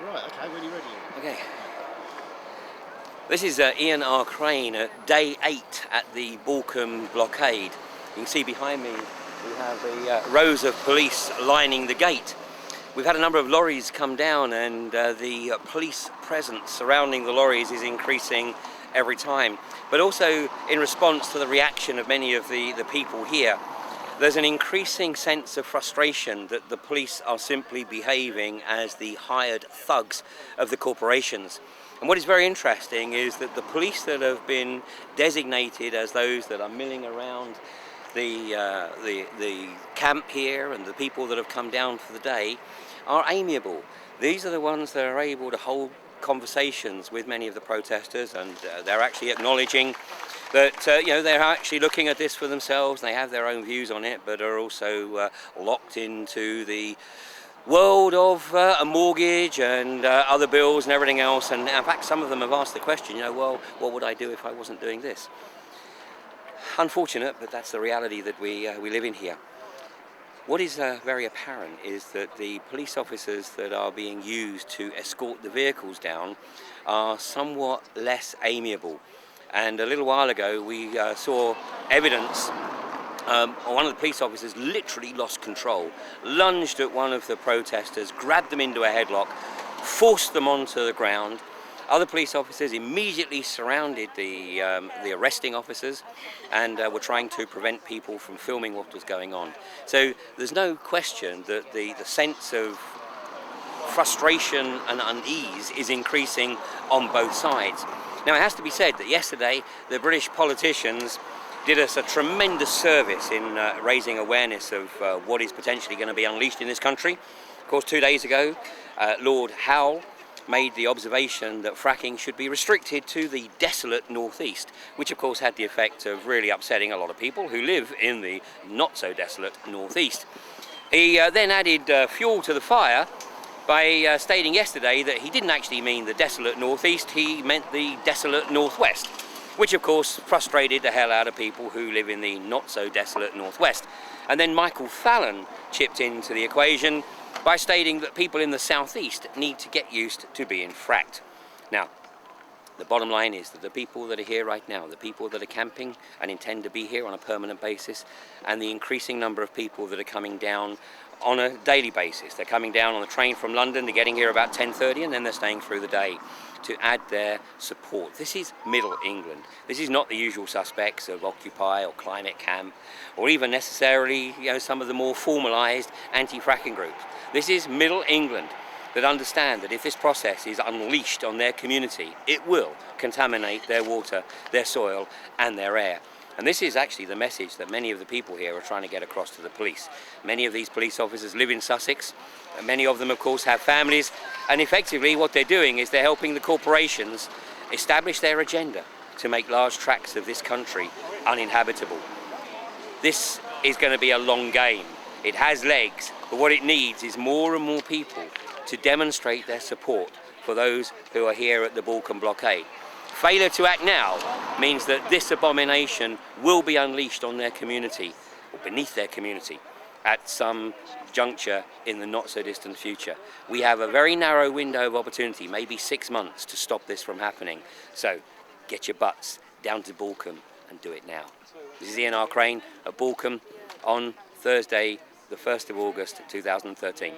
Right, okay, when you're ready. Okay. This is Ian R. Crane at day 8 at the Balcombe Blockade. You can see behind me we have the rows of police lining the gate. We've had a number of lorries come down, and the police presence surrounding the lorries is increasing every time. But also in response to the reaction of many of the people here, there's an increasing sense of frustration that the police are simply behaving as the hired thugs of the corporations. And what is very interesting is that the police that have been designated as those that are milling around the camp here and the people that have come down for the day are amiable. These are the ones that are able to hold conversations with many of the protesters, and they're actually acknowledging that they're actually looking at this for themselves. They have their own views on it, but are also locked into the world of a mortgage and other bills and everything else. And in fact, some of them have asked the question, well, what would I do if I wasn't doing this? Unfortunate, but that's the reality that we live in here. What is very apparent is that the police officers that are being used to escort the vehicles down are somewhat less amiable. And a little while ago we saw evidence. One of the police officers literally lost control, lunged at one of the protesters, grabbed them into a headlock, forced them onto the ground. Other police officers immediately surrounded the arresting officers and were trying to prevent people from filming what was going on. So there's no question that the sense of frustration and unease is increasing on both sides. Now, it has to be said that yesterday the British politicians did us a tremendous service in raising awareness of what is potentially going to be unleashed in this country. Of course, 2 days ago, Lord Howe made the observation that fracking should be restricted to the desolate northeast, which of course had the effect of really upsetting a lot of people who live in the not so desolate northeast. He then added fuel to the fire by stating yesterday that he didn't actually mean the desolate northeast, he meant the desolate northwest, which of course frustrated the hell out of people who live in the not so desolate northwest. And then Michael Fallon chipped into the equation by stating that people in the southeast need to get used to being fracked. Now, the bottom line is that the people that are here right now, the people that are camping and intend to be here on a permanent basis, and the increasing number of people that are coming down on a daily basis. They're coming down on the train from London, they're getting here about 10:30, and then they're staying through the day to add their support. This is Middle England. This is not the usual suspects of Occupy or Climate Camp, or even necessarily some of the more formalised anti-fracking groups. This is Middle England that understand that if this process is unleashed on their community, it will contaminate their water, their soil, and their air. And this is actually the message that many of the people here are trying to get across to the police. Many of these police officers live in Sussex. Many of them, of course, have families. And effectively what they're doing is they're helping the corporations establish their agenda to make large tracts of this country uninhabitable. This is going to be a long game. It has legs, but what it needs is more and more people to demonstrate their support for those who are here at the Balcombe Blockade. Failure to act now means that this abomination will be unleashed on their community, or beneath their community, at some juncture in the not so distant future. We have a very narrow window of opportunity, maybe 6 months, to stop this from happening. So get your butts down to Balcombe and do it now. This is Ian R. Crane at Balcombe on Thursday, the 1st of August 2013.